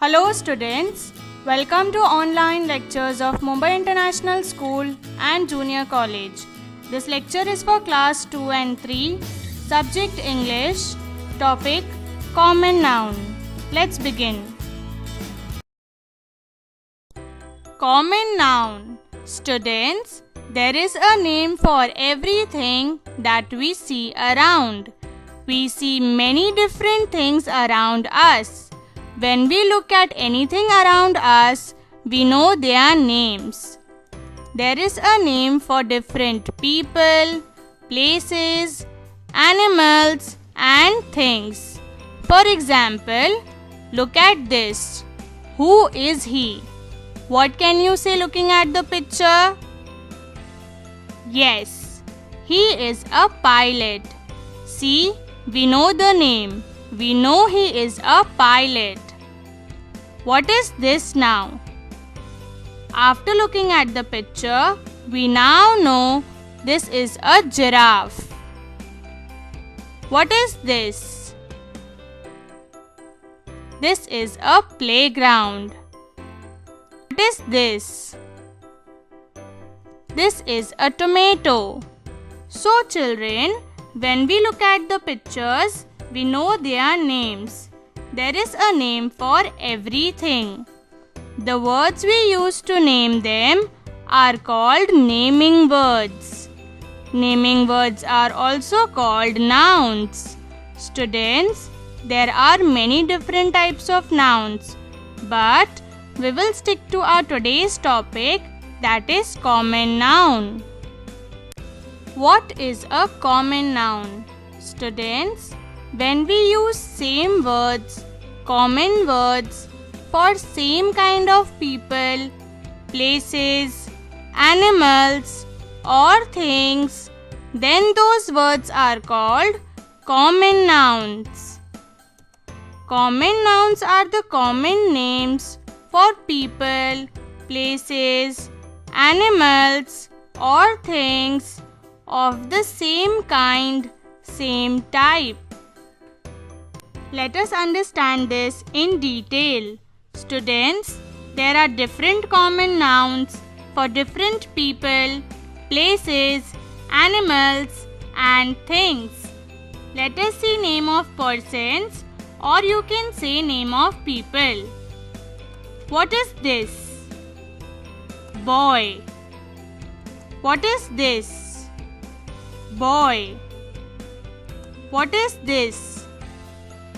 Hello students, welcome to online lectures of Mumbai International School and Junior College. This lecture is for class 2 and 3, subject English, topic common noun. Let's begin. Common noun. Students, there is a name for everything that we see around. We see many different things around us. When we look at anything around us, we know their names. There is a name for different people, places, animals, and things. For example, look at this. Who is he? What can you say looking at the picture? Yes, he is a pilot. See, we know the name. We know he is a pilot. What is this now? After looking at the picture, we now know this is a giraffe. What is this? This is a playground. What is this? This is a tomato. So children, when we look at the pictures, we know their names. There is a name for everything. The words we use to name them are called naming words. Naming words are also called nouns. Students, there are many different types of nouns, but we will stick to our today's topic, that is common noun. What is a common noun? Students, when we use same words, common words, for same kind of people, places, animals or things, then those words are called common nouns. Common nouns are the common names for people, places, animals or things of the same kind, same type. Let us understand this in detail. Students, there are different common nouns for different people, places, animals and things. Let us see name of persons, or you can say name of people. What is this? Boy. What is this? Boy. What is this?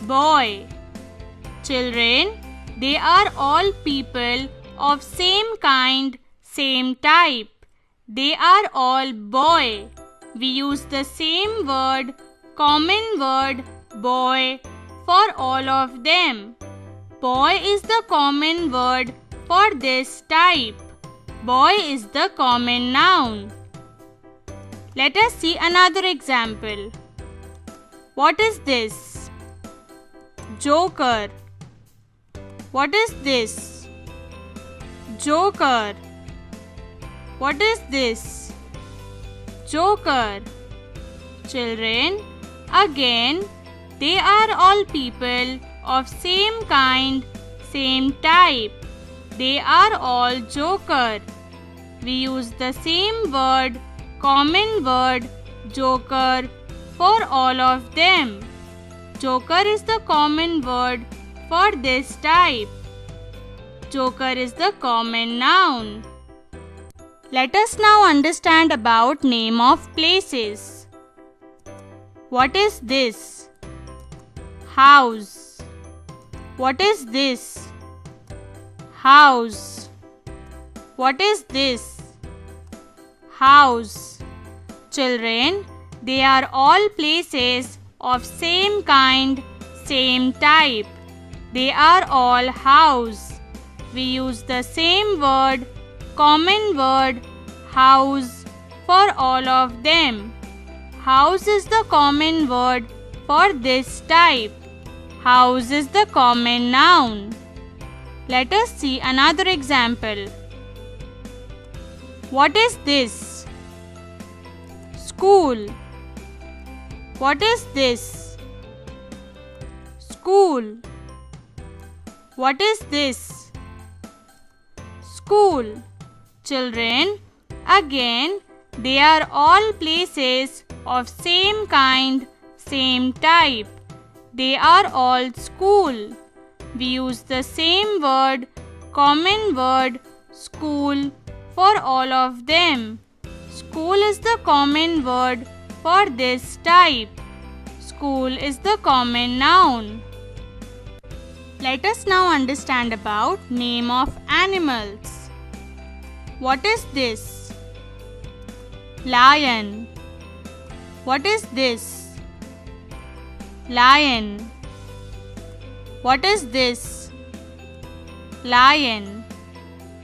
Boy. Children, they are all people of same kind, same type. They are all boy. We use the same word, common word, boy, for all of them. Boy is the common word for this type. Boy is the common noun. Let us see another example. What is this? Joker. What is this? Joker. What is this? Joker. Children, again, they are all people of same kind, same type. They are all joker. We use the same word, common word, joker, for all of them. Joker is the common word for this type. Joker is the common noun. Let us now understand about name of places. What is this? House. What is this? House. What is this? House. Children, they are all places of same kind, same type. They are all house. We use the same word, common word, house, for all of them. House is the common word for this type. House is the common noun. Let us see another example. What is this? School. What is this? School. What is this? School. Children, again, they are all places of same kind, same type. They are all school. We use the same word, common word, school, for all of them. School is the common word for this type. School is the common noun. Let us now understand about name of animals. What is this? Lion. What is this? Lion. What is this? Lion.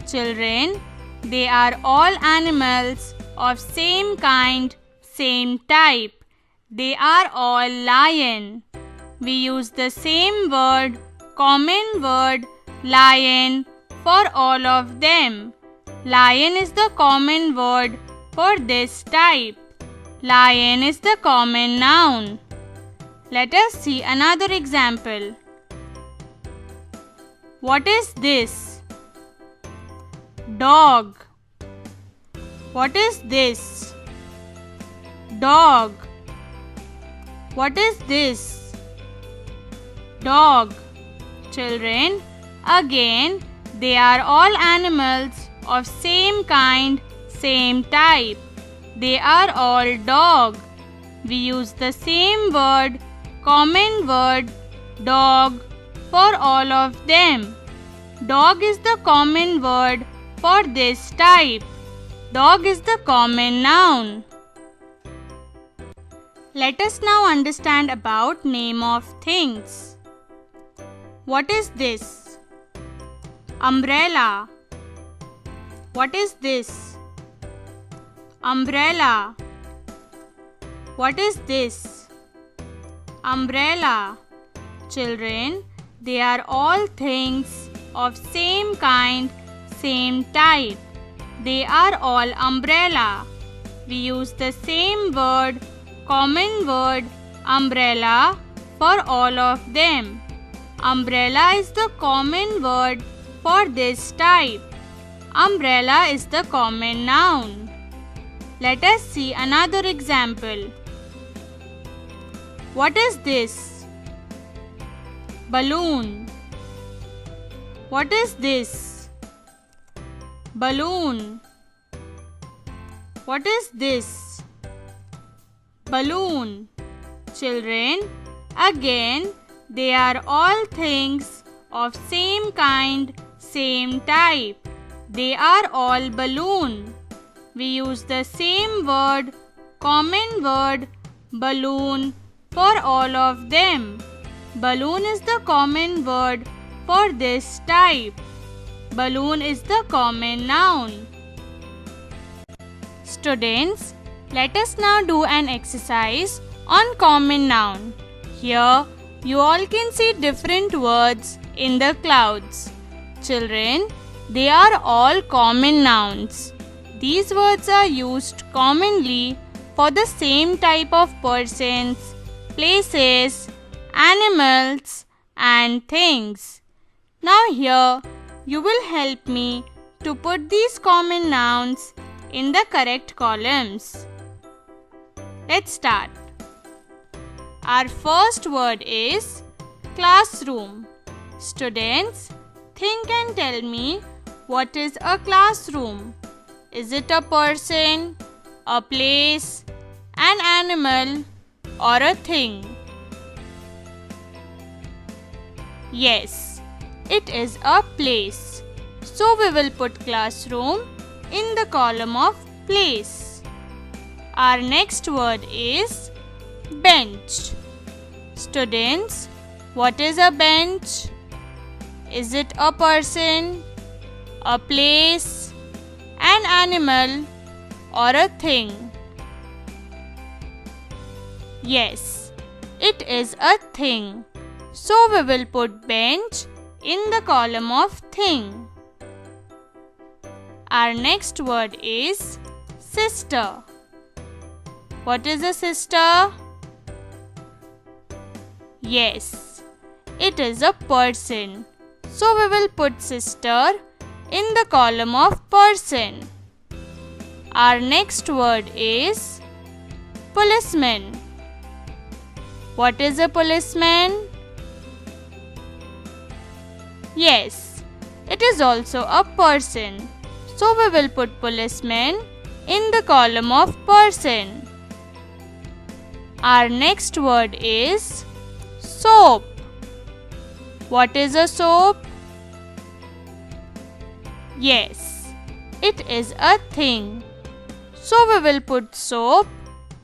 Children, they are all animals of same kind, same type. They are all lion. We use the same word, common word, lion, for all of them. Lion is the common word for this type. Lion is the common noun. Let us see another example. What is this? Dog. What is this? Dog. What is this? Dog. Children, again, they are all animals of same kind, same type. They are all dog. We use the same word, common word, dog, for all of them. Dog is the common word for this type. Dog is the common noun. Let us now understand about name of things. What is this? Umbrella. What is this? Umbrella. What is this? Umbrella. Children, they are all things of same kind, same type. They are all umbrella. We use the same word, common word, umbrella, for all of them. Umbrella is the common word for this type. Umbrella is the common noun. Let us see another example. What is this? Balloon. What is this? Balloon. What is this? Balloon. Children, again, they are all things of same kind, same type. They are all balloon. We use the same word, common word, balloon, for all of them. Balloon is the common word for this type. Balloon is the common noun. Students, let us now do an exercise on common noun. Here, you all can see different words in the clouds. Children, they are all common nouns. These words are used commonly for the same type of persons, places, animals, and things. Now here, you will help me to put these common nouns in the correct columns. Let's start. Our first word is classroom. Students, think and tell me, what is a classroom? Is it a person, a place, an animal, or a thing? Yes, it is a place. So we will put classroom in the column of place. Our next word is bench. Students, what is a bench? Is it a person, a place, an animal, or a thing? Yes, it is a thing. So we will put bench in the column of thing. Our next word is sister. What is a sister? Yes, it is a person. So we will put sister in the column of person. Our next word is policeman. What is a policeman? Yes, it is also a person. So we will put policeman in the column of person. Our next word is soap. What is a soap? Yes, it is a thing. So we will put soap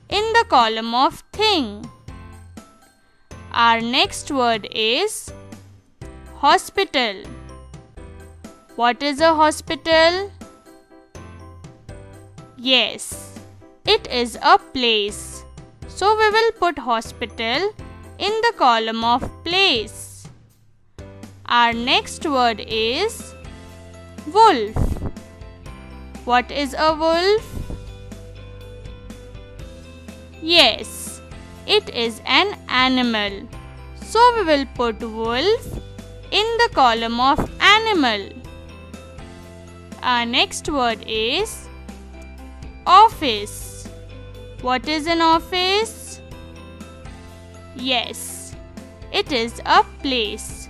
in the column of thing. Our next word is hospital. What is a hospital? Yes, it is a place. So we will put hospital in the column of place. Our next word is wolf. What is a wolf? Yes, it is an animal. So we will put wolf in the column of animal. Our next word is office. What is an office? Yes, it is a place.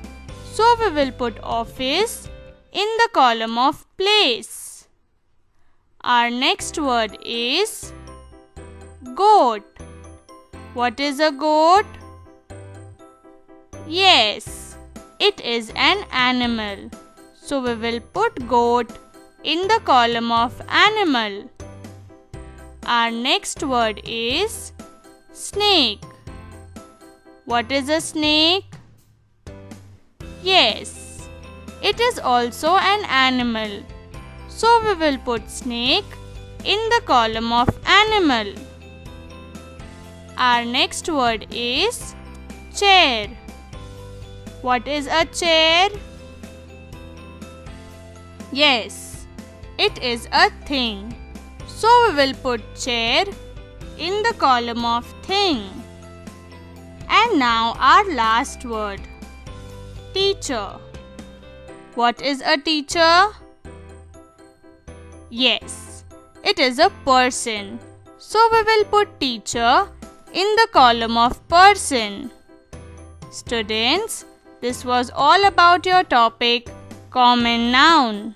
So we will put office in the column of place. Our next word is goat. What is a goat? Yes, it is an animal. So we will put goat in the column of animal. Our next word is snake. What is a snake? Yes, it is also an animal. So we will put snake in the column of animal. Our next word is chair. What is a chair? Yes, it is a thing. So we will put chair in the column of thing. And now our last word, teacher. What is a teacher? Yes, it is a person. So we will put teacher in the column of person. Students, this was all about your topic, common noun.